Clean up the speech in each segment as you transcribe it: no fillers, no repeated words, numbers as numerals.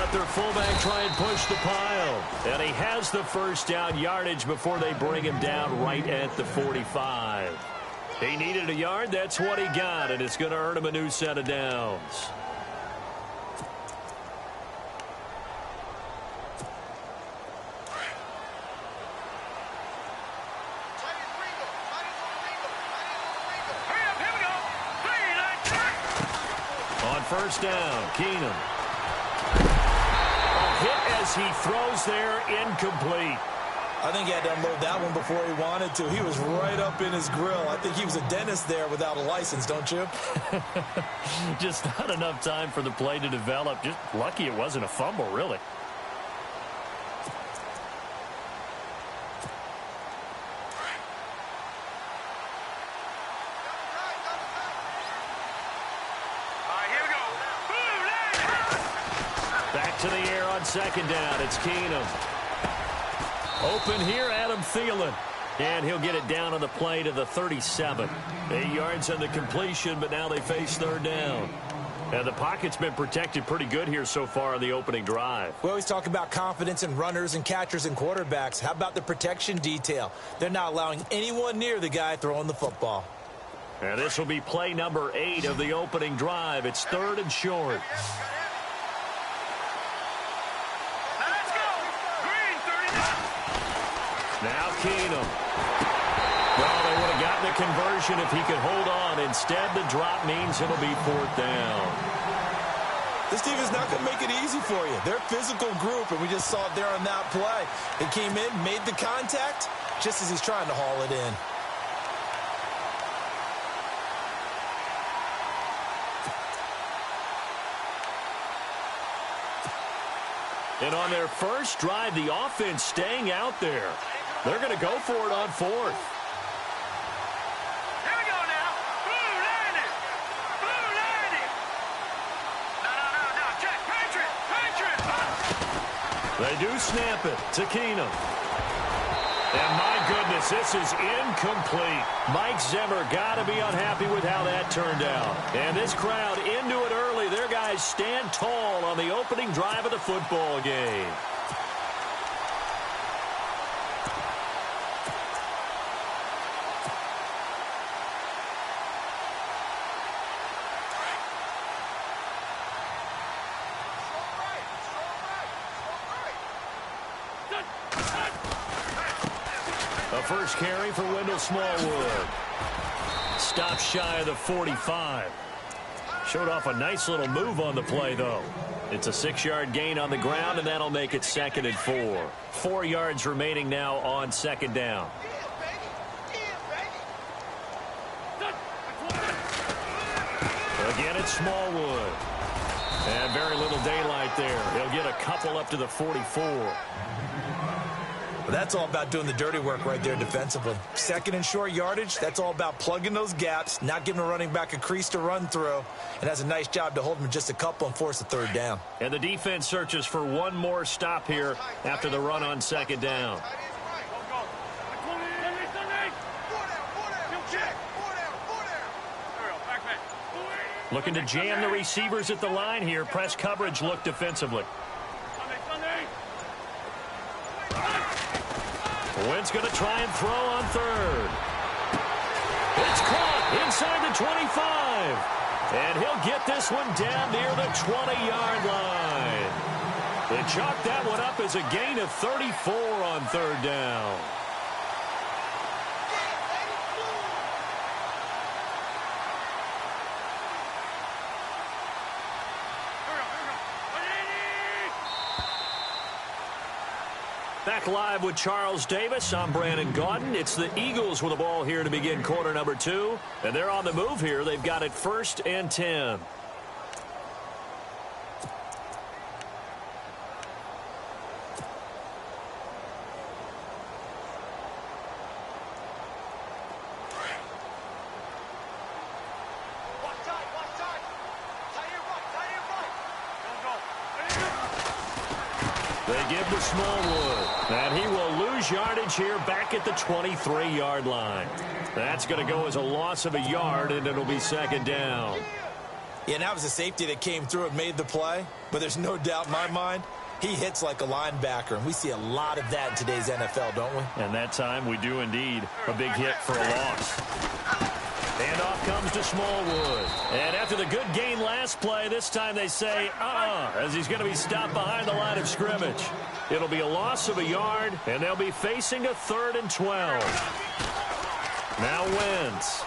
let their fullback try and push the pile. And he has the first down yardage before they bring him down right at the 45. He needed a yard. That's what he got, and it's going to earn him a new set of downs. On first down, Keenum. A hit as he throws there, incomplete. I think he had to unload that one before he wanted to. He was right up in his grill. I think he was a dentist there without a license, don't you? Just not enough time for the play to develop. Just lucky it wasn't a fumble, really. Back to the air on second down. It's Keenum. Open here, Adam Thielen. And he'll get it down on the play to the 37. 8 yards on the completion, but now they face third down. And the pocket's been protected pretty good here so far on the opening drive. We always talk about confidence in runners and catchers and quarterbacks. How about the protection detail? They're not allowing anyone near the guy throwing the football. And this will be play number 8 of the opening drive. It's third and short. Now Keenum. Well, they would have gotten the conversion if he could hold on. Instead, the drop means it'll be fourth down. This team is not going to make it easy for you. They're a physical group, and we just saw it there on that play. They came in, made the contact, just as he's trying to haul it in. And on their first drive, the offense staying out there. They're going to go for it on fourth. Here we go now. Blue line it. Blue line it. No. Check. Patriot. They do snap it to Keenum. And my goodness, this is incomplete. Mike Zimmer got to be unhappy with how that turned out. And this crowd into it early. Their guys stand tall on the opening drive of the football game. A first carry for Wendell Smallwood. Stopped shy of the 45. Showed off a nice little move on the play, though. It's a 6-yard gain on the ground, and that'll make it 2nd and 4. 4 yards remaining now on second down. Again, it's Smallwood. And very little daylight there. He'll get a couple up to the 44. But that's all about doing the dirty work right there defensively. 2nd and short yardage, that's all about plugging those gaps, not giving a running back a crease to run through, and has a nice job to hold him just a couple and force a third down. And the defense searches for one more stop here after the run on second down. Looking to jam the receivers at the line here. Press coverage look defensively. Wentz going to try and throw on third. It's caught inside the 25. And he'll get this one down near the 20-yard line. They chalked that one up as a gain of 34 on third down. Back live with Charles Davis. I'm Brandon Gaudin. It's the Eagles with the ball here to begin quarter number 2. And they're on the move here. They've got it 1st and 10. They give to Smallwood. And he will lose yardage here back at the 23-yard line. That's going to go as a loss of a yard, and it'll be 2nd down. Yeah, and that was a safety that came through and made the play. But there's no doubt in my mind, he hits like a linebacker. And we see a lot of that in today's NFL, don't we? And that time we do indeed. A big hit for a loss. Handoff comes to Smallwood. And after the good gain last play, this time they say, as he's going to be stopped behind the line of scrimmage. It'll be a loss of a yard, and they'll be facing a 3rd and 12. Now Wentz.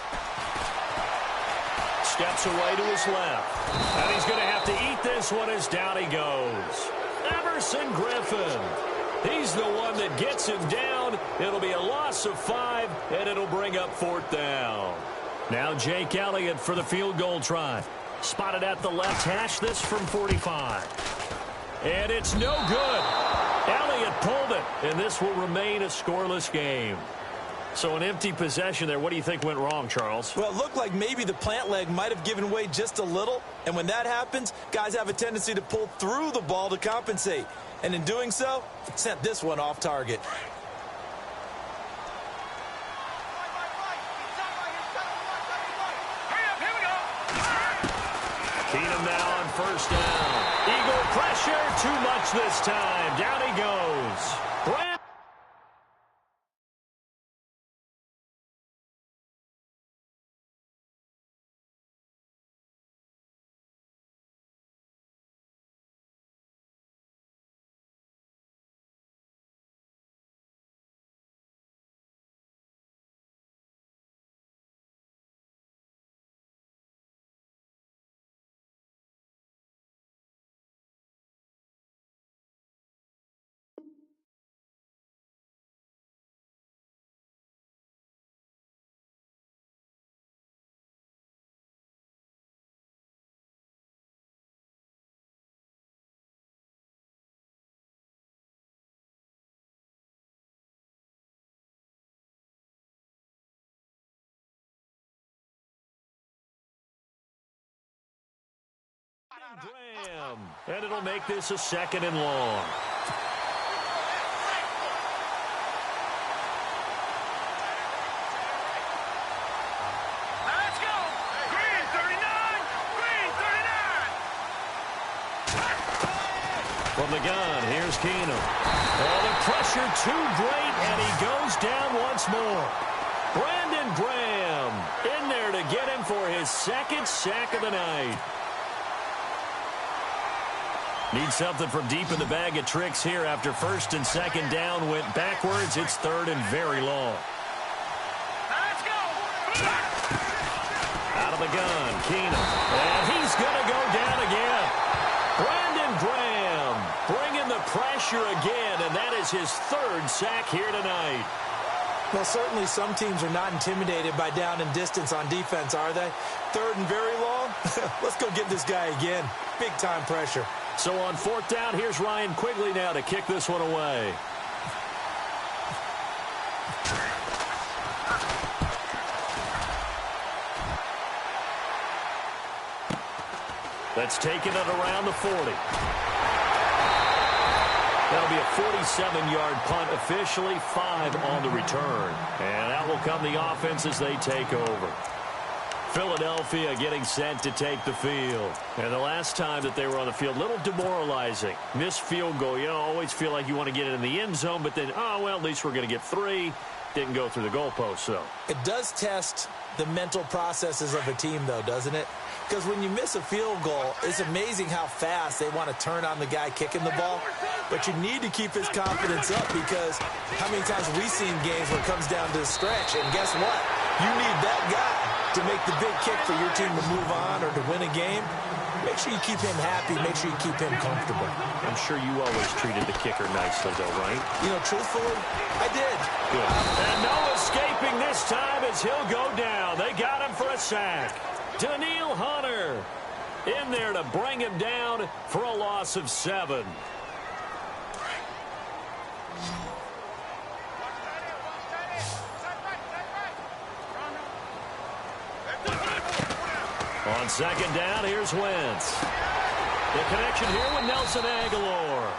Steps away to his left. And he's going to have to eat this one as down he goes. Everson Griffin. He's the one that gets him down. It'll be a loss of 5, and it'll bring up 4th down. Now Jake Elliott for the field goal try. Spotted at the left hash, this from 45. And it's no good. Elliott pulled it, and this will remain a scoreless game. So an empty possession there. What do you think went wrong, Charles? Well, it looked like maybe the plant leg might have given way just a little. And when that happens, guys have a tendency to pull through the ball to compensate. And in doing so, sent this one off target. Keenum now on 1st down. Eagle pressure, too much this time. Down he goes. Graham. And it'll make this a 2nd and long. Let's go. Green 39. Green 39. From the gun, here's Keenum. Oh, the pressure too great, and he goes down once more. Brandon Graham in there to get him for his 2nd sack of the night. Needs something from deep in the bag of tricks here after 1st and 2nd down went backwards. It's 3rd and very long. Let's go. Out of the gun, Keenum. And he's going to go down again. Brandon Graham bringing the pressure again, and that is his 3rd sack here tonight. Well, certainly some teams are not intimidated by down and distance on defense, are they? 3rd and very long? Let's go get this guy again. Big-time pressure. So on 4th down, here's Ryan Quigley now to kick this one away. That's taken it around the 40. That'll be a 47-yard punt, officially 5 on the return. And that will come the offense as they take over. Philadelphia getting set to take the field. And the last time that they were on the field, a little demoralizing. Missed field goal. You always feel like you want to get it in the end zone, but then, well, at least we're going to get 3. Didn't go through the goalpost, though. It does test the mental processes of a team, though, doesn't it? Because when you miss a field goal, it's amazing how fast they want to turn on the guy kicking the ball. But you need to keep his confidence up, because how many times we've seen games where it comes down to a stretch, and guess what? You need that guy to make the big kick for your team to move on or to win a game. Make sure you keep him happy. Make sure you keep him comfortable. I'm sure you always treated the kicker nicely, though, right? You know, truthfully, I did. Good. And no escaping this time as he'll go down. They got him for a sack. Daniil Hunter in there to bring him down for a loss of 7. On 2nd down, here's Wentz. The connection here with Nelson Aguilar.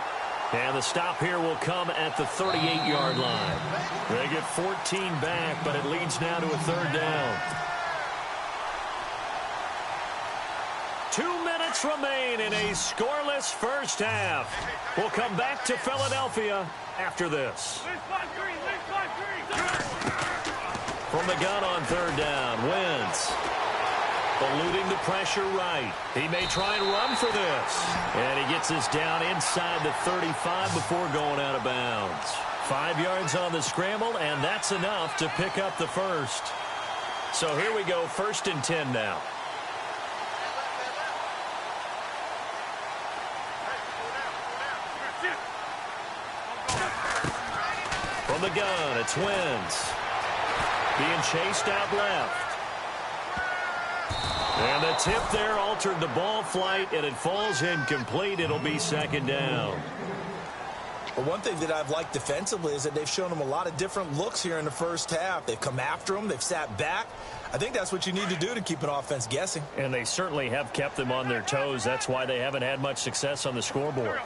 And the stop here will come at the 38-yard line. They get 14 back, but it leads now to a 3rd down. 2 minutes remain in a scoreless first half. We'll come back to Philadelphia after this. From the gun on third down, Wentz. Eluding the pressure right. He may try and run for this. And he gets this down inside the 35 before going out of bounds. 5 yards on the scramble, and that's enough to pick up the first. So here we go, 1st and 10 now. From the gun, it's Wentz. Being chased out left. And the tip there altered the ball flight, and it falls incomplete. It'll be 2nd down. Well, one thing that I've liked defensively is that they've shown them a lot of different looks here in the first half. They've come after them. They've sat back. I think that's what you need to do to keep an offense guessing. And they certainly have kept them on their toes. That's why they haven't had much success on the scoreboard.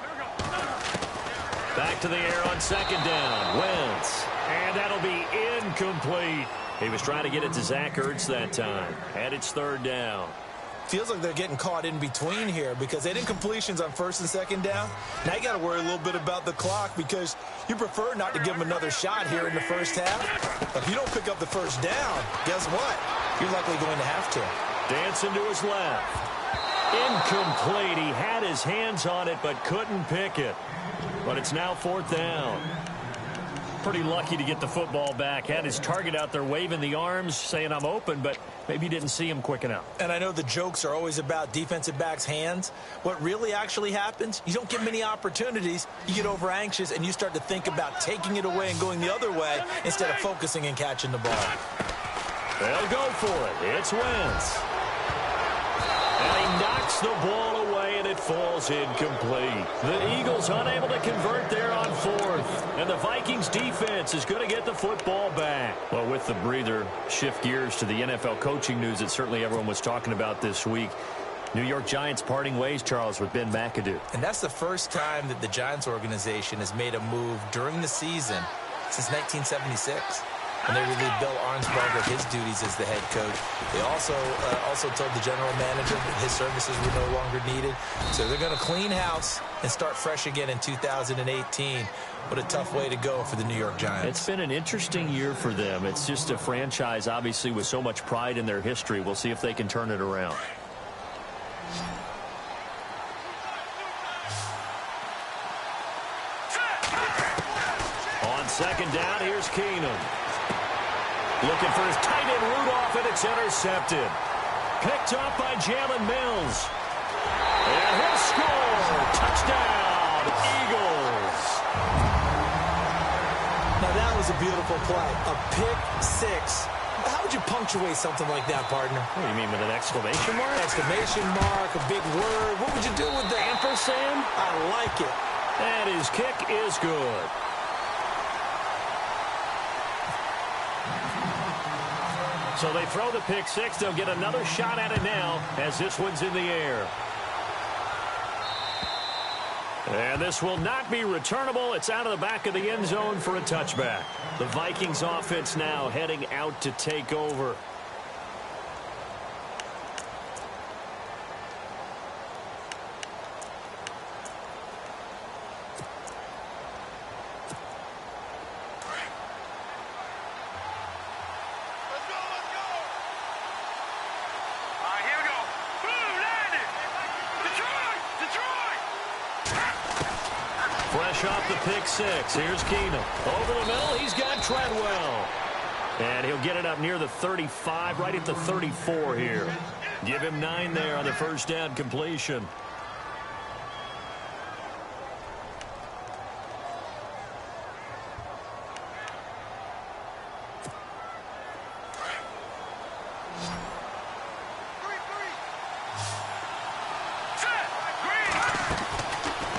Back to the air on 2nd down. Wentz. And that'll be incomplete. He was trying to get it to Zach Ertz that time. And it's 3rd down. Feels like they're getting caught in between here because they didn't completions on 1st and 2nd down. Now you got to worry a little bit about the clock because you prefer not to give them another shot here in the first half. If you don't pick up the 1st down, guess what? You're likely going to have to. Dancing to his left. Incomplete. He had his hands on it but couldn't pick it. But it's now 4th down. Pretty lucky to get the football back. Had his target out there waving the arms, saying I'm open, but maybe didn't see him quick enough. And I know the jokes are always about defensive backs' hands. What really actually happens, you don't get many opportunities. You get over anxious, and you start to think about taking it away and going the other way instead of focusing and catching the ball. They'll go for it. It's Wentz. And he knocks the ball away, and it falls incomplete. The Eagles unable to convert there on 4th. And the Vikings defense is going to get the football back. Well, with the breather, shift gears to the NFL coaching news that certainly everyone was talking about this week. New York Giants parting ways, Charles, with Ben McAdoo. And that's the first time that the Giants organization has made a move during the season since 1976. And they relieved Bill Arnsparger of his duties as the head coach. They also told the general manager that his services were no longer needed. So they're going to clean house and start fresh again in 2018. What a tough way to go for the New York Giants. It's been an interesting year for them. It's just a franchise, obviously, with so much pride in their history. We'll see if they can turn it around. On 2nd down, here's Keenum. Looking for his tight end Rudolph, and it's intercepted. Picked up by Jalen Mills. And he'll score. Touchdown, Eagles. Now that was a beautiful play. A pick six. How would you punctuate something like that, partner? What do you mean, with an exclamation mark? Exclamation mark, a big word. What would you do with that? Ampersand? I like it. And his kick is good. So they throw the pick six. They'll get another shot at it now as this one's in the air. And this will not be returnable. It's out of the back of the end zone for a touchback. The Vikings offense now heading out to take over. Off the pick six. Here's Keenum. Over the middle, he's got Treadwell. And he'll get it up near the 35, right at the 34 here. Give him 9 there on the first down completion.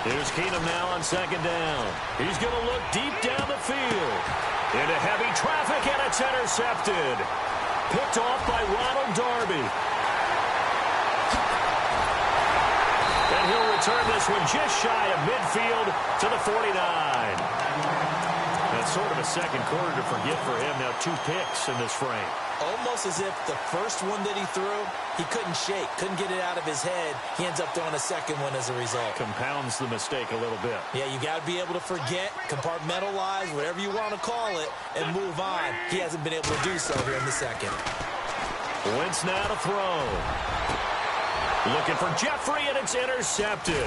Here's Keenum now on second down. He's going to look deep down the field. Into heavy traffic, and it's intercepted. Picked off by Ronald Darby. And he'll return this one just shy of midfield to the 49. That's sort of a second quarter to forget for him. Now 2 picks in this frame. Almost as if the first one that he threw, he couldn't shake, couldn't get it out of his head. He ends up throwing a second one as a result. Compounds the mistake a little bit. Yeah, you got to be able to forget, compartmentalize, whatever you want to call it, and move on. He hasn't been able to do so here in the second. Wentz now to throw. Looking for Jeffrey, and it's intercepted.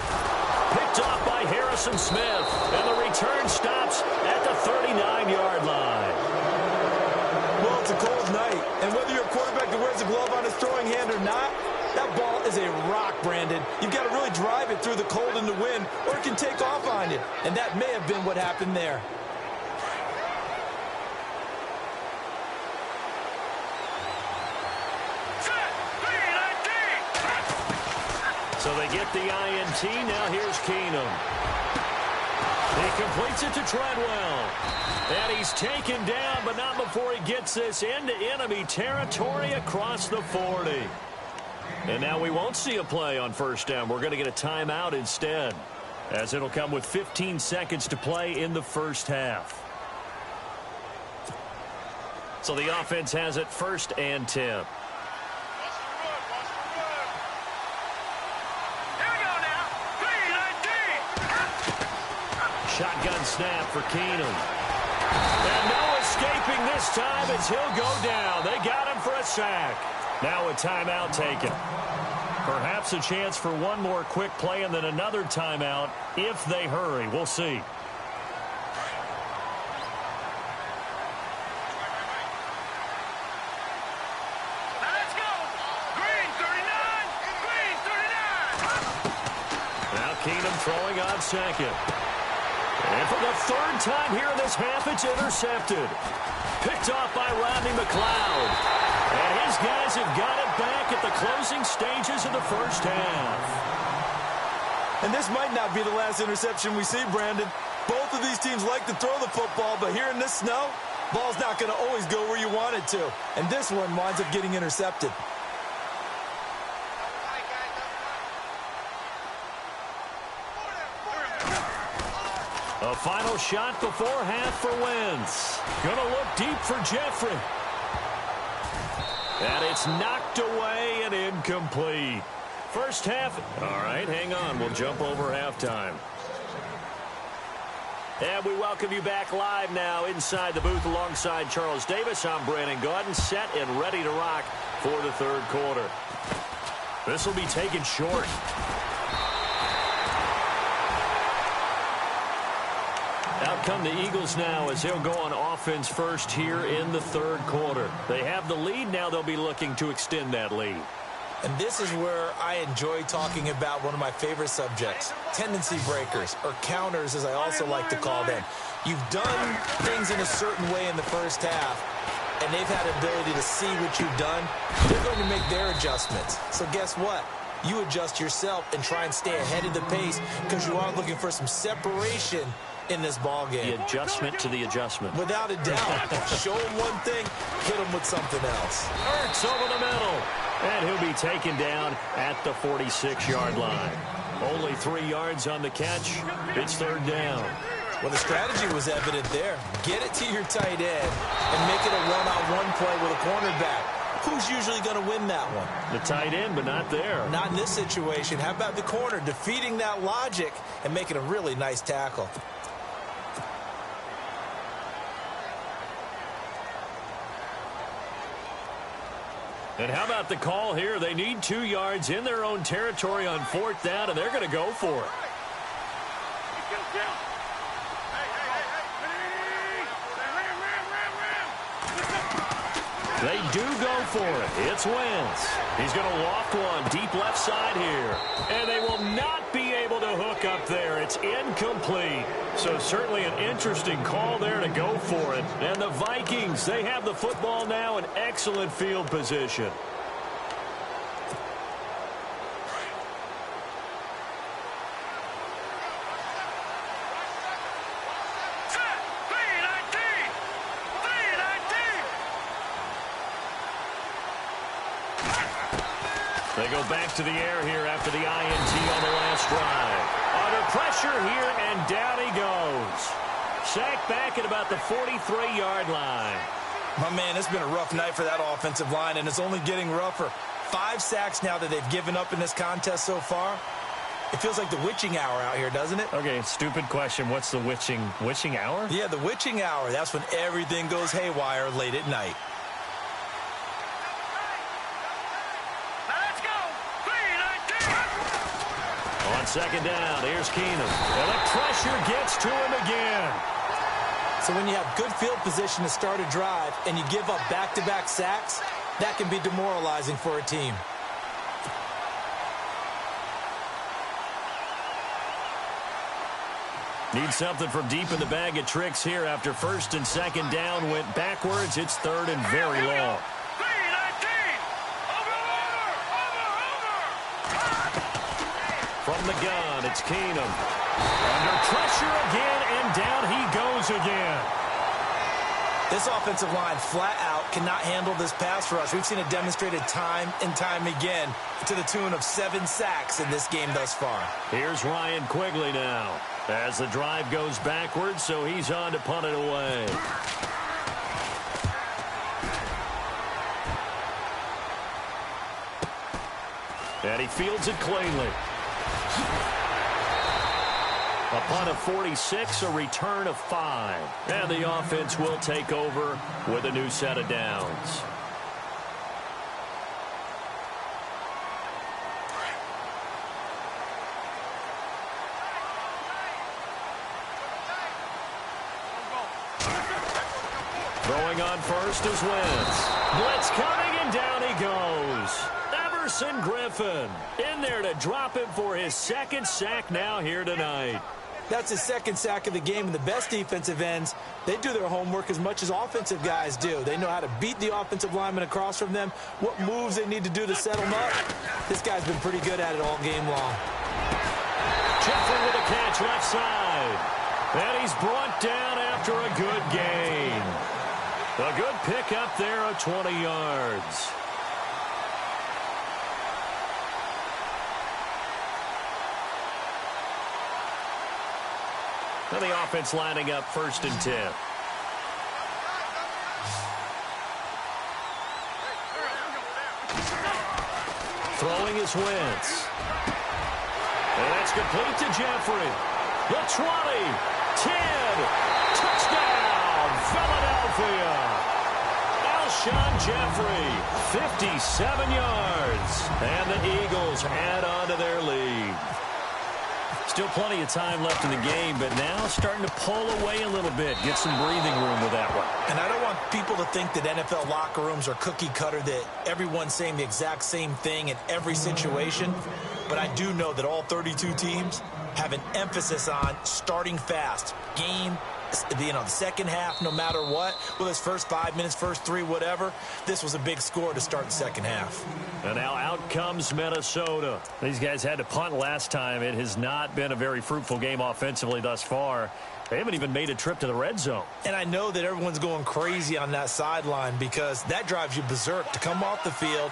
Picked off by Harrison Smith, and the return stops at the 39-yard line. Well, it's a cold night, and whether you're a quarterback that wears a glove on his throwing hand or not, that ball is a rock, Brandon. You've got to really drive it through the cold and the wind, or it can take off on you, and that may have been what happened there. So they get the INT. Now here's Keenum. He completes it to Treadwell. And he's taken down, but not before he gets this into enemy territory across the 40. And now we won't see a play on first down. We're going to get a timeout instead, as it'll come with 15 seconds to play in the first half. So the offense has it 1st and 10. Shotgun snap for Keenum. And no escaping this time as he'll go down. They got him for a sack. Now a timeout taken. Perhaps a chance for one more quick play and then another timeout if they hurry. We'll see. Now let's go. Green 39. Green 39. Now Keenum throwing on second. And for the 3rd time here in this half, it's intercepted. Picked off by Rodney McLeod. And his guys have got it back at the closing stages of the first half. And this might not be the last interception we see, Brandon. Both of these teams like to throw the football, but here in this snow, ball's not going to always go where you want it to. And this one winds up getting intercepted. A final shot before half for Wentz. Gonna look deep for Jeffrey. And it's knocked away and incomplete. First half. All right, hang on. We'll jump over halftime. And we welcome you back live now inside the booth alongside Charles Davis. I'm Brandon Gaudin, set and ready to rock for the 3rd quarter. This will be taken short. Out come the Eagles now as they'll go on offense first here in the 3rd quarter. They have the lead. Now they'll be looking to extend that lead. And this is where I enjoy talking about one of my favorite subjects, tendency breakers, or counters as I also like to call them. You've done things in a certain way in the first half, and they've had the ability to see what you've done. They're going to make their adjustments. So guess what? You adjust yourself and try and stay ahead of the pace because you are looking for some separation in this ball game. The adjustment to the adjustment. Without a doubt. Show him one thing, hit him with something else. Ertz over the middle. And he'll be taken down at the 46-yard line. Only 3 yards on the catch. It's 3rd down. Well, the strategy was evident there. Get it to your tight end and make it a one-on-one play with a cornerback. Who's usually going to win that one? The tight end, but not there. Not in this situation. How about the corner defeating that logic and making a really nice tackle? And how about the call here? They need 2 yards in their own territory on 4th down, and they're going to go for it. They do go for it. It's Wentz. He's going to loft one deep left side here. And they will not be able to hook up there. It's incomplete. So certainly an interesting call there to go for it. And the Vikings, they have the football now in excellent field position. They go back to the air here after the INT on the last drive. Under pressure here, and down he goes. Sacked back at about the 43-yard line. My man, it's been a rough night for that offensive line, and it's only getting rougher. 5 sacks now that they've given up in this contest so far. It feels like the witching hour out here, doesn't it? Okay, stupid question. What's the witching hour? Yeah, the witching hour. That's when everything goes haywire late at night. Now let's go. 3-19. On second down, here's Keenum. And the pressure gets to him again. So when you have good field position to start a drive and you give up back-to-back sacks, that can be demoralizing for a team. Need something from deep in the bag of tricks here after first and second down went backwards. It's third and very long. 3-19. Over. From the gun, it's Keenum. Under pressure again, and down he goes again. This offensive line flat out cannot handle this pass rush. We've seen it demonstrated time and time again to the tune of 7 sacks in this game thus far. Here's Ryan Quigley now as the drive goes backwards, so he's on to punt it away. And he fields it cleanly. A punt of 46, a return of 5. And the offense will take over with a new set of downs. Throwing on first is Wentz. Blitz coming, and down he goes. Everson Griffin in there to drop him for his second sack now here tonight. That's his second sack of the game, and the best defensive ends, they do their homework as much as offensive guys do. They know how to beat the offensive lineman across from them, what moves they need to do to set them up. This guy's been pretty good at it all game long. Jeffrey with a catch left side. And he's brought down after a good gain. A good pick up there of 20 yards. And the offense lining up first and 10. Throwing is Wentz. And that's complete to Jeffrey. The 20, 10, touchdown, Philadelphia. Alshon Jeffrey, 57 yards. And the Eagles add on to their lead. Still plenty of time left in the game, but now starting to pull away a little bit. Get some breathing room with that one. And I don't want people to think that NFL locker rooms are cookie cutter, that everyone's saying the exact same thing in every situation. But I do know that all 32 teams have an emphasis on starting fast. Game, the second half, no matter what. Well, this first 5 minutes, first 3, whatever. This was a big score to start the second half. And now out comes Minnesota. These guys had to punt last time. It has not been a very fruitful game offensively thus far. They haven't even made a trip to the red zone. And I know that everyone's going crazy on that sideline because that drives you berserk to come off the field,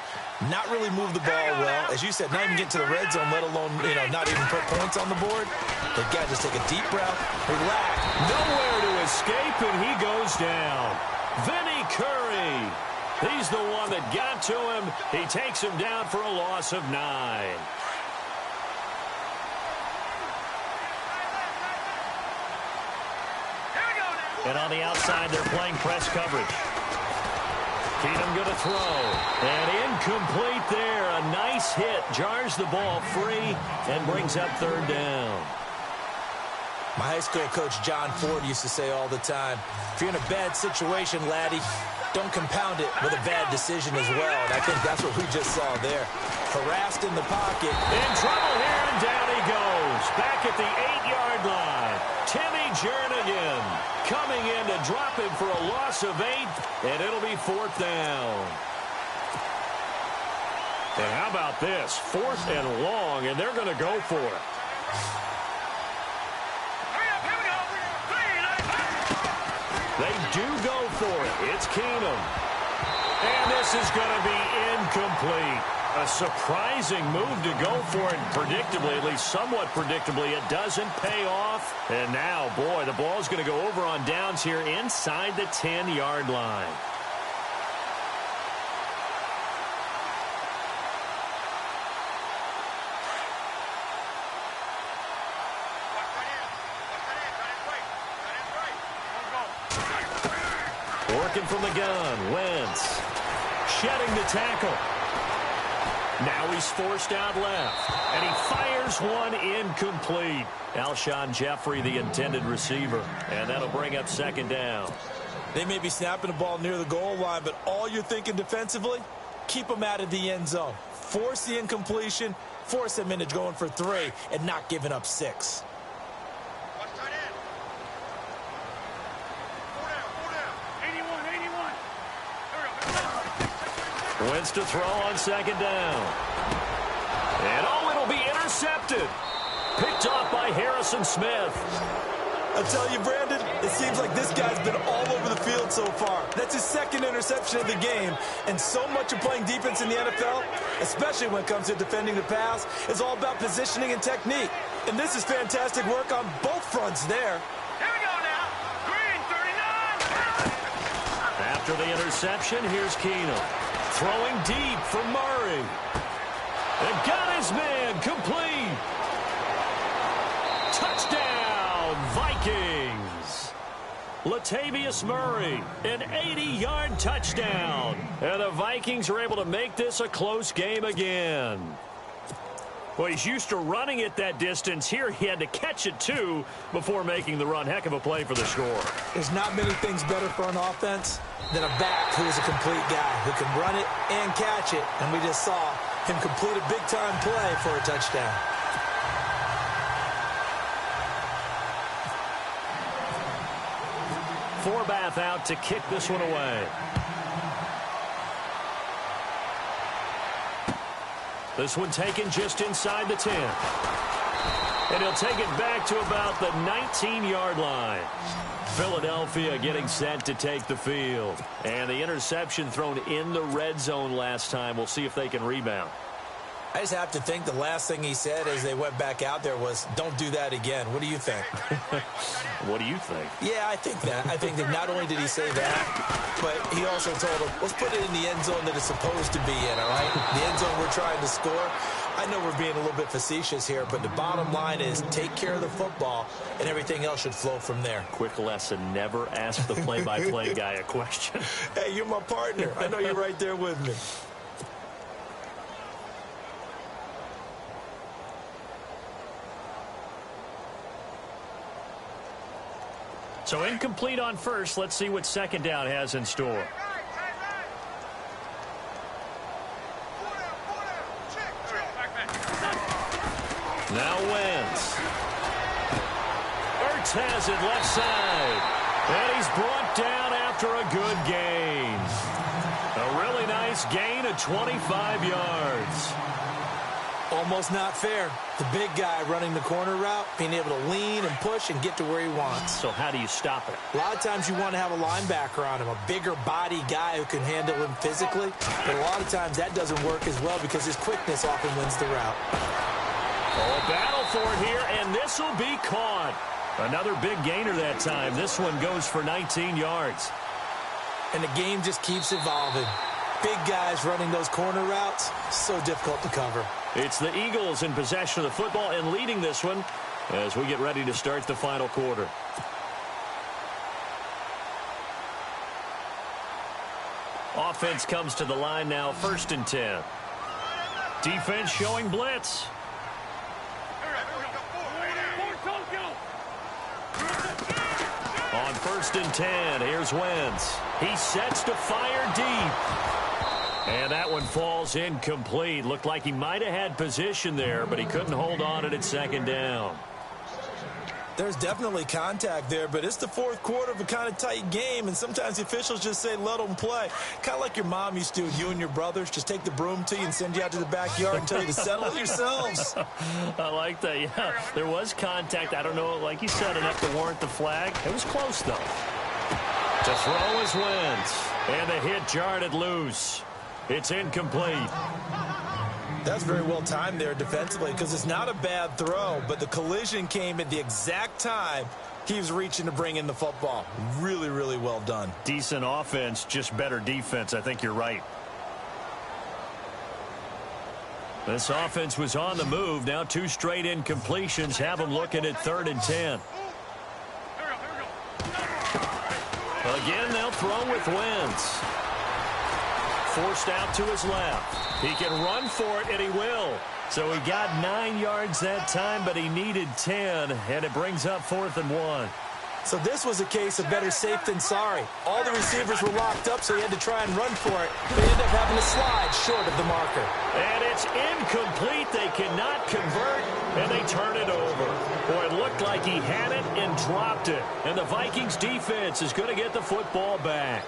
not really move the ball well. As you said, not even get to the red zone, let alone, not even put points on the board. They've got to just take a deep breath, relax. Nowhere to escape, and he goes down. Vinny Curry. He's the one that got to him. He takes him down for a loss of 9. And on the outside, they're playing press coverage. Keenum going to throw. And incomplete there. A nice hit. Jars the ball free and brings up third down. My high school coach, John Ford, used to say all the time, if you're in a bad situation, laddie, don't compound it with a bad decision as well. And I think that's what we just saw there. Harassed in the pocket. In trouble here, and down he goes. Back at the 8-yard line. Timmy Jernigan coming in to drop him for a loss of 8, and it'll be 4th down. And how about this? 4th and long, and they're going to go for it. They do go for it. It's Keenum. And this is going to be incomplete. A surprising move to go for it, predictably, at least somewhat predictably. It doesn't pay off. And now, boy, the ball's going to go over on downs here inside the 10-yard line. working from the gun. Wentz shedding the tackle. Now he's forced out left, and he fires one incomplete. Alshon Jeffrey, the intended receiver, and that'll bring up second down. They may be snapping the ball near the goal line, but all you're thinking defensively, keep them out of the end zone. Force the incompletion, force them into going for 3, and not giving up 6. Watch tight end. 4 down. 81. There we go. Wentz to throw on second down. And it'll be intercepted. Picked off by Harrison Smith. I'll tell you, Brandon, it seems like this guy's been all over the field so far. That's his second interception of the game. And so much of playing defense in the NFL, especially when it comes to defending the pass, is all about positioning and technique. And this is fantastic work on both fronts there. Here we go now. Green, 39. After the interception, here's Keenum. Throwing deep for Murray. And got his man complete. Touchdown, Vikings. Latavius Murray, an 80-yard touchdown. And the Vikings are able to make this a close game again. Well, he's used to running it that distance. Here he had to catch it, too, before making the run. Heck of a play for the score. There's not many things better for an offense than a back who is a complete guy who can run it and catch it. And we just saw him complete a big-time play for a touchdown. Forbath out to kick this one away. This one taken just inside the 10. And he'll take it back to about the 19-yard line. Philadelphia getting set to take the field. And the interception thrown in the red zone last time. We'll see if they can rebound. I just have to think the last thing he said as they went back out there was, don't do that again. What do you think? What do you think? Yeah, I think that. I think that not only did he say that, but he also told him, let's put it in the end zone that it's supposed to be in, all right? The end zone we're trying to score. I know we're being a little bit facetious here, but the bottom line is take care of the football, and everything else should flow from there. Quick lesson, never ask the play-by-play guy a question. Hey, you're my partner. I know you're right there with me. So incomplete on first. Let's see what second down has in store. Now Wentz. Ertz has it left side. And he's brought down after a good gain. A really nice gain of 25 yards. Almost not fair. The big guy running the corner route, being able to lean and push and get to where he wants. So how do you stop it? A lot of times you want to have a linebacker on him, a bigger body guy who can handle him physically. But a lot of times that doesn't work as well because his quickness often wins the route. Oh, a battle for it here, and this will be caught. Another big gainer that time. This one goes for 19 yards. And the game just keeps evolving. Big guys running those corner routes, so difficult to cover. It's the Eagles in possession of the football and leading this one as we get ready to start the final quarter. Offense comes to the line now, 1st and 10. Defense showing blitz. On 1st and 10, here's Wentz. He sets to fire deep. And that one falls incomplete. Looked like he might have had position there, but he couldn't hold on at second down. There's definitely contact there, but it's the 4th quarter of a kind of tight game, and sometimes the officials just say, let them play. Kind of like your mom used to with you and your brothers. Just take the broom to you and send you out to the backyard and tell you to settle it yourselves. I like that, yeah. There was contact. I don't know, like you said, enough to warrant the flag. It was close, though. To throw is Wentz. And the hit jarred it loose. It's incomplete. That's very well timed there defensively because it's not a bad throw, but the collision came at the exact time he was reaching to bring in the football. Really, really well done. Decent offense, just better defense. I think you're right. This offense was on the move. Now 2 straight incompletions have them looking at 3rd and 10. Again, they'll throw with Wentz. Forced out to his left. He can run for it, and he will. So he got 9 yards that time, but he needed 10, and it brings up 4th and 1. So this was a case of better safe than sorry. All the receivers were locked up, so he had to try and run for it. But he ended up having to slide short of the marker. And it's incomplete. They cannot convert, and they turn it over. Boy, it looked like he had it and dropped it. And the Vikings defense is going to get the football back.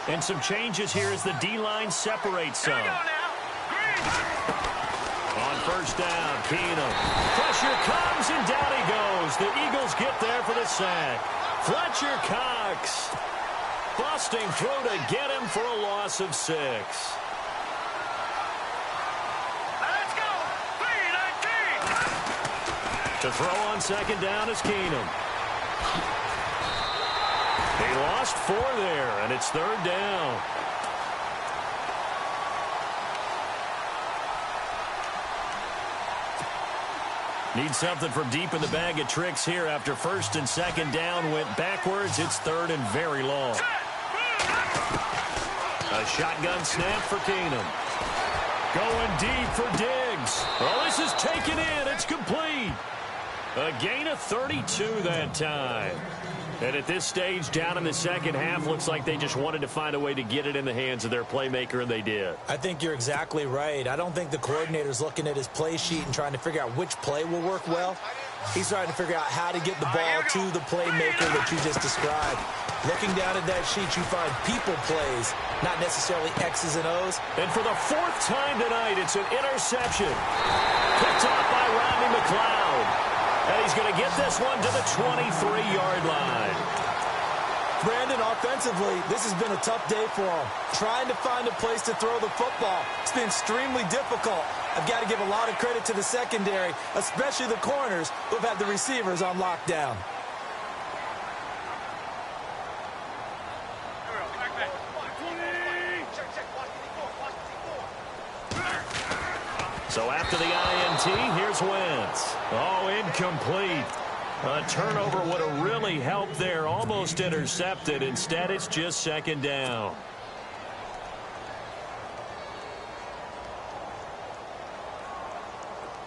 And some changes here as the D-line separates some. On first down, Keenum. Pressure comes, and down he goes. The Eagles get there for the sack. Fletcher Cox busting through to get him for a loss of 6. Let's go. 3-19. To throw on second down is Keenum. He lost 4 there, and it's 3rd down. Need something from deep in the bag of tricks here after first and second down went backwards. It's 3rd and very long. A shotgun snap for Keenum. Going deep for Diggs. Oh, this is taken in. It's complete. A gain of 32 that time. And at this stage, down in the second half, looks like they just wanted to find a way to get it in the hands of their playmaker, and they did. I think you're exactly right. I don't think the coordinator's looking at his play sheet and trying to figure out which play will work well. He's trying to figure out how to get the ball to the playmaker that you just described. Looking down at that sheet, you find people plays, not necessarily X's and O's. And for the 4th time tonight, it's an interception. Picked off by Rodney McLeod. And he's going to get this one to the 23-yard line. Brandon, offensively, this has been a tough day for him. Trying to find a place to throw the football. It's been extremely difficult. I've got to give a lot of credit to the secondary, especially the corners who have had the receivers on lockdown. So after the INT, here's Wentz. Oh, incomplete. A turnover would have really helped there. Almost intercepted. Instead, it's just second down.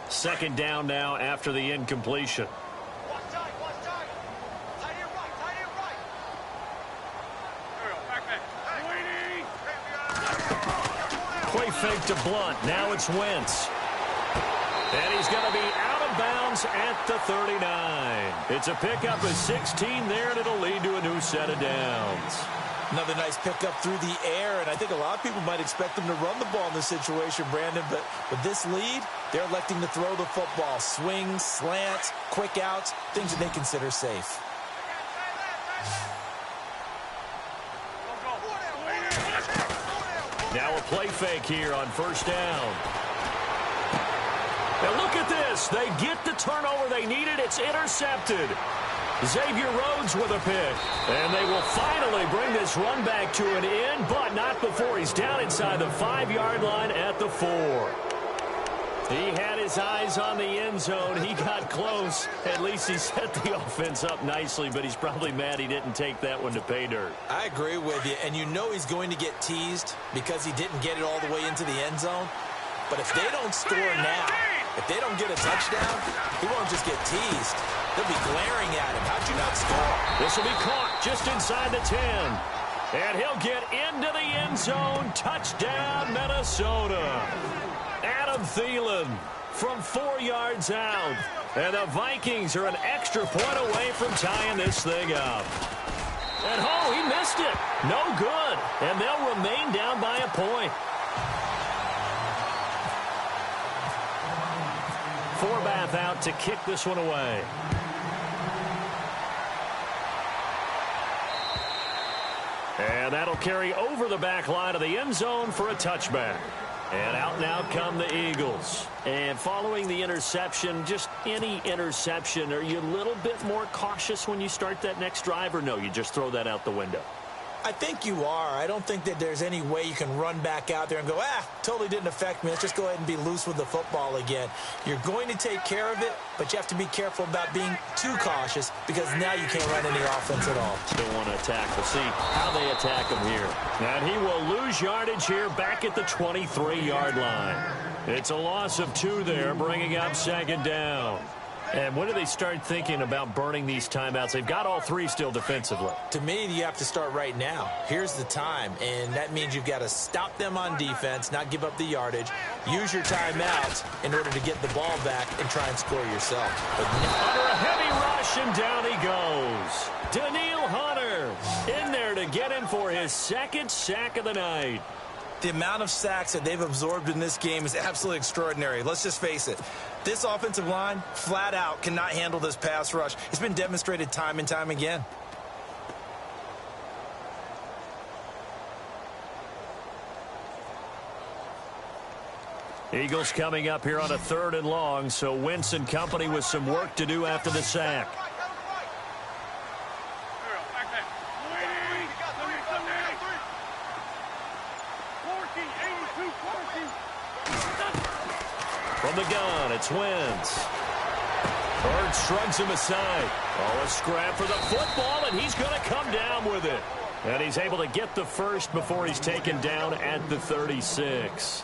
Second down now after the incompletion. Play fake to Blunt. Now it's Wentz. And he's going to be out of bounds at the 39. It's a pickup of 16 there, and it'll lead to a new set of downs. Another nice pickup through the air, and I think a lot of people might expect them to run the ball in this situation, Brandon, but with this lead, they're electing to throw the football. Swings, slants, quick outs, things that they consider safe. Now a play fake here on first down. Now look at this. They get the turnover they needed. It's intercepted. Xavier Rhodes with a pick. And they will finally bring this run back to an end, but not before he's down inside the 5-yard line at the 4. He had his eyes on the end zone. He got close. At least he set the offense up nicely, but he's probably mad he didn't take that one to pay dirt. I agree with you, and you know he's going to get teased because he didn't get it all the way into the end zone. But if they don't score now, if they don't get a touchdown, he won't just get teased. They'll be glaring at him. How'd you not score? This will be caught just inside the 10. And he'll get into the end zone. Touchdown, Minnesota. Adam Thielen from 4 yards out. And the Vikings are an extra point away from tying this thing up. And, oh, he missed it. No good. And they'll remain down by a point. Forbath out to kick this one away. And that'll carry over the back line of the end zone for a touchback. And out now come the Eagles. And following the interception, just any interception, are you a little bit more cautious when you start that next drive, or no, you just throw that out the window? I think you are. I don't think that there's any way you can run back out there and go, totally didn't affect me. Let's just go ahead and be loose with the football again. You're going to take care of it, but you have to be careful about being too cautious because now you can't run any offense at all. Still want to attack. We'll see how they attack him here. And he will lose yardage here back at the 23-yard line. It's a loss of 2 there, bringing up second down. And when do they start thinking about burning these timeouts? They've got all 3 still defensively. To me, you have to start right now. Here's the time, and that means you've got to stop them on defense, not give up the yardage, use your timeouts in order to get the ball back and try and score yourself. But under a heavy rush, and down he goes. Daniil Hunter in there to get him for his 2nd sack of the night. The amount of sacks that they've absorbed in this game is absolutely extraordinary. Let's just face it. This offensive line, flat out, cannot handle this pass rush. It's been demonstrated time and time again. Eagles coming up here on a 3rd and long, so Wentz and company with some work to do after the sack. From the gun, it's Wentz. Bird shrugs him aside. Oh, a scrap for the football, and he's going to come down with it. And he's able to get the first before he's taken down at the 36.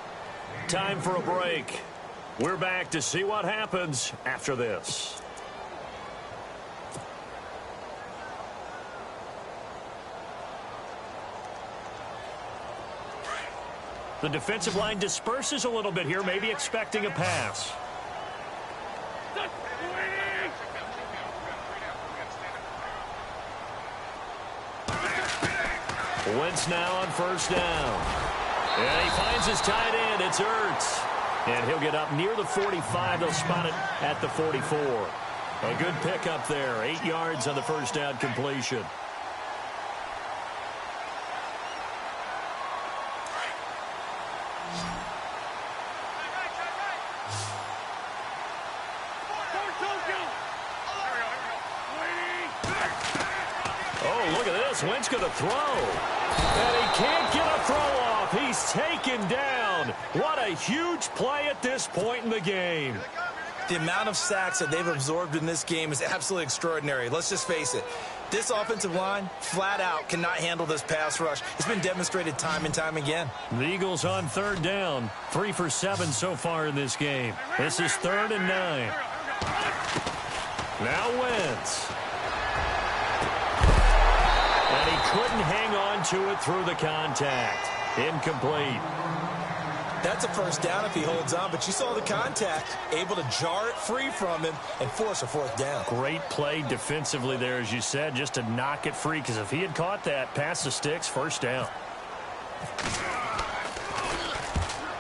Time for a break. We're back to see what happens after this. The defensive line disperses a little bit here, maybe expecting a pass. Wentz now on 1st down. And he finds his tight end. It's Ertz. And he'll get up near the 45. They'll spot it at the 44. A good pickup there. 8 yards on the 1st down completion. Oh, look at this. Wentz going to throw. And he can't get a throw off. He's taken down. What a huge play at this point in the game. The amount of sacks that they've absorbed in this game is absolutely extraordinary. Let's just face it. This offensive line, flat out, cannot handle this pass rush. It's been demonstrated time and time again. The Eagles on 3rd down. 3 for 7 so far in this game. This is 3rd and 9. Now Wentz. And he couldn't hang on to it through the contact. Incomplete. That's a 1st down if he holds on, but you saw the contact, able to jar it free from him and force a 4th down. Great play defensively there, as you said, just to knock it free, because if he had caught that, past the sticks, 1st down.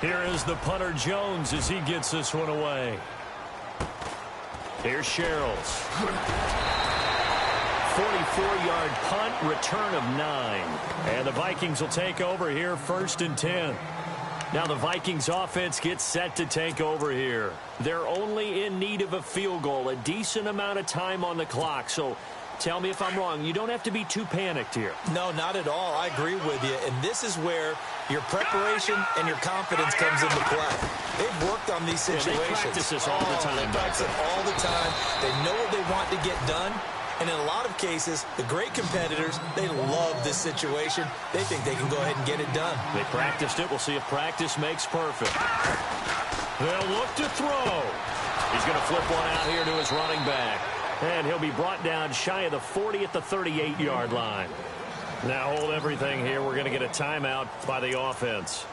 Here is the punter Jones as he gets this one away. Here's Sherrills. 44-yard punt, return of 9. And the Vikings will take over here, 1st and 10. Now the Vikings offense gets set to take over here. They're only in need of a field goal, a decent amount of time on the clock. So tell me if I'm wrong. You don't have to be too panicked here. No, not at all. I agree with you. And this is where your preparation and your confidence comes into play. They've worked on these situations. They practice this all the time. They practice it all the time. They know what they want to get done. And in a lot of cases, the great competitors, they love this situation. They think they can go ahead and get it done. They practiced it. We'll see if practice makes perfect. They'll look to throw. He's going to flip one out here to his running back. And he'll be brought down shy of the 40 at the 38-yard line. Now hold everything here. We're going to get a timeout by the offense.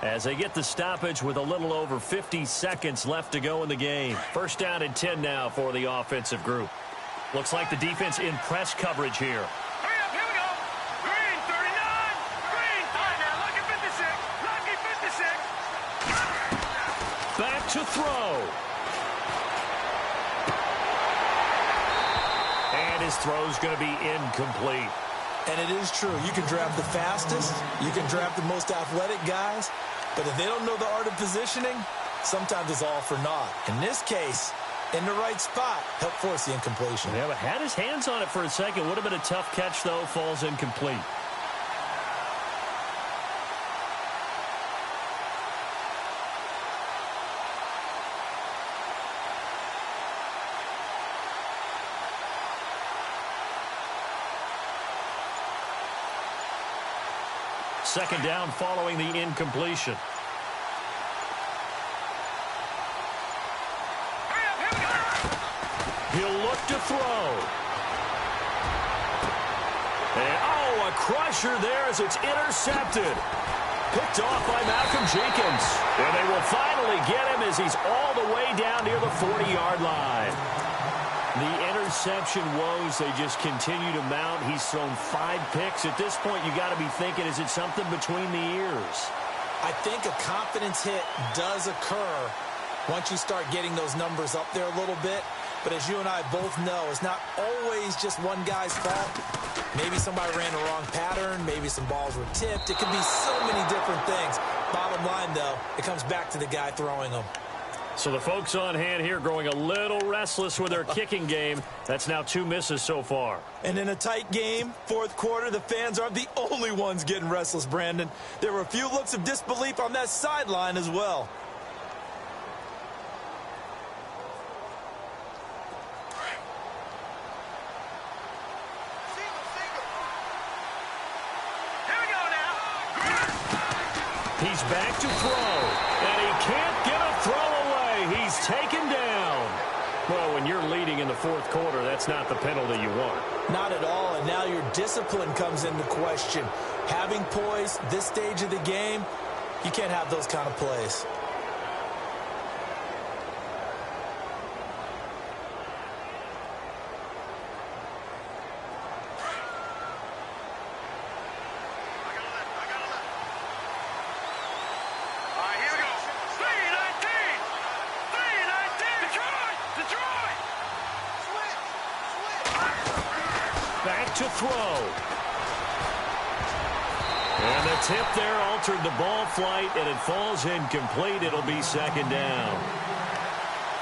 As they get the stoppage with a little over 50 seconds left to go in the game. 1st down and 10 now for the offensive group. Looks like the defense in press coverage here. Hurry up, here we go. Green, 39. Green, time now. Lucky 56. Lucky 56. Back to throw. And his throw's going to be incomplete. And it is true. You can draft the fastest. You can draft the most athletic guys. But if they don't know the art of positioning, sometimes it's all for naught. In this case, in the right spot, help force the incompletion. Yeah, but had his hands on it for a second. Would have been a tough catch, though. Falls incomplete. Second down following the incompletion. He'll look to throw. And, oh, a crusher there as it's intercepted. Picked off by Malcolm Jenkins. And they will finally get him as he's all the way down near the 40-yard line. The interception woes, they just continue to mount. He's thrown 5 picks. At this point, you got to be thinking, is it something between the ears? I think a confidence hit does occur once you start getting those numbers up there a little bit. But as you and I both know, it's not always just one guy's fault. Maybe somebody ran the wrong pattern. Maybe some balls were tipped. It could be so many different things. Bottom line, though, it comes back to the guy throwing them. So the folks on hand here growing a little restless with their kicking game. That's now 2 misses so far. And in a tight game, fourth quarter, the fans aren't the only ones getting restless, Brandon. There were a few looks of disbelief on that sideline as well. He's back to throw, and he can't get a throw away. He's taken down. Well, when you're leading in the fourth quarter, that's not the penalty you want. Not at all, and now your discipline comes into question. Having poise this stage of the game, you can't have those kind of plays. To throw. And the tip there altered the ball flight, and it falls incomplete. It'll be second down.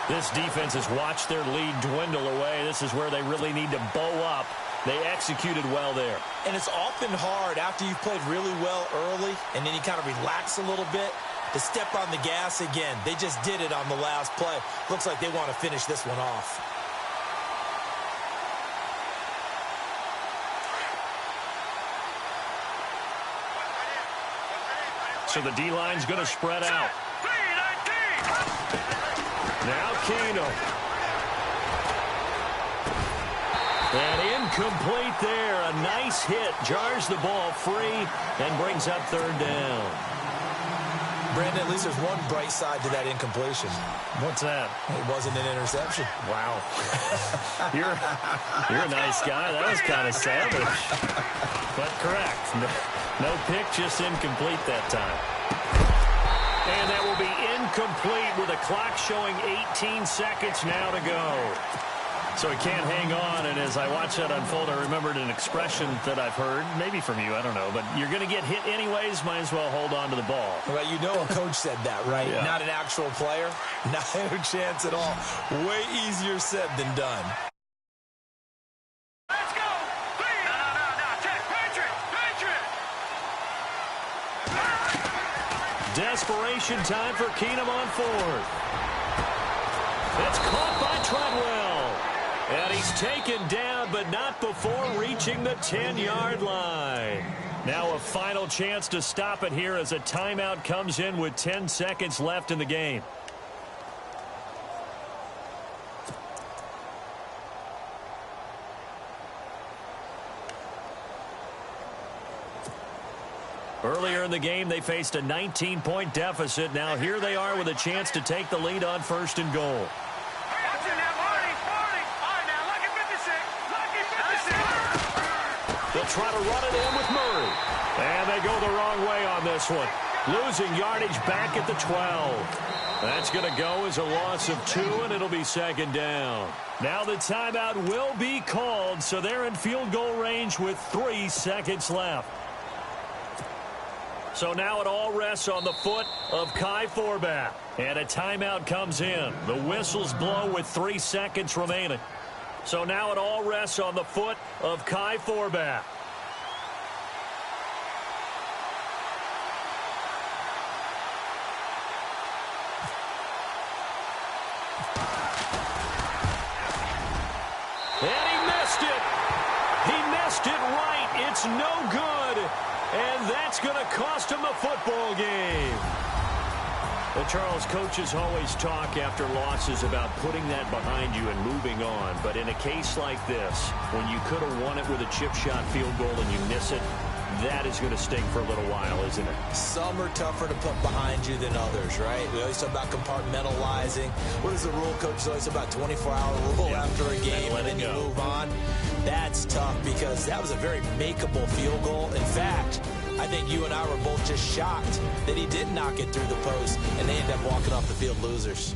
This defense has watched their lead dwindle away. This is where they really need to bow up. They executed well there. And it's often hard after you've played really well early, and then you kind of relax a little bit, to step on the gas again. They just did it on the last play. Looks like they want to finish this one off. So the D-line's going to spread out. Now Keenum. And incomplete there. A nice hit. Jars the ball free and brings up third down. Brandon, at least there's one bright side to that incompletion. What's that? It wasn't an interception. Wow. You're a nice guy. That was kind of savage. But correct. No pick, just incomplete that time. And that will be incomplete with a clock showing 18 seconds now to go. So he can't hang on, and as I watch that unfold, I remembered an expression that I've heard, maybe from you, I don't know, but you're going to get hit anyways, might as well hold on to the ball. Well, you know a coach said that, right? Yeah. Not an actual player. Not a chance at all. Way easier said than done. Let's go! No. Check. Patriot! Desperation time for Keenum on fourth. It's caught by Treadwell. And he's taken down, but not before reaching the 10-yard line. Now a final chance to stop it here as a timeout comes in with 10 seconds left in the game. Earlier in the game, they faced a 19-point deficit. Now here they are with a chance to take the lead on first and goal. They'll try to run it in with Murray. And they go the wrong way on this one. Losing yardage back at the 12. That's going to go as a loss of 2, and it'll be second down. Now the timeout will be called, so they're in field goal range with 3 seconds left. So now it all rests on the foot of Kai Forbath. And a timeout comes in. The whistles blow with 3 seconds remaining. So now it all rests on the foot of Kai Forbath. And he missed it. He missed it right. It's no good. And that's going to cost him a football game. Well, Charles, coaches always talk after losses about putting that behind you and moving on. But in a case like this, when you could have won it with a chip shot field goal and you miss it, that is going to sting for a little while, isn't it? Some are tougher to put behind you than others, right? We always talk about compartmentalizing. What is the rule, coach? Always about 24-hour rule after a game, and then you move on. That's tough because that was a very makeable field goal. In fact, I think you and I were both just shocked that he did knock it through the post, and they end up walking off the field losers.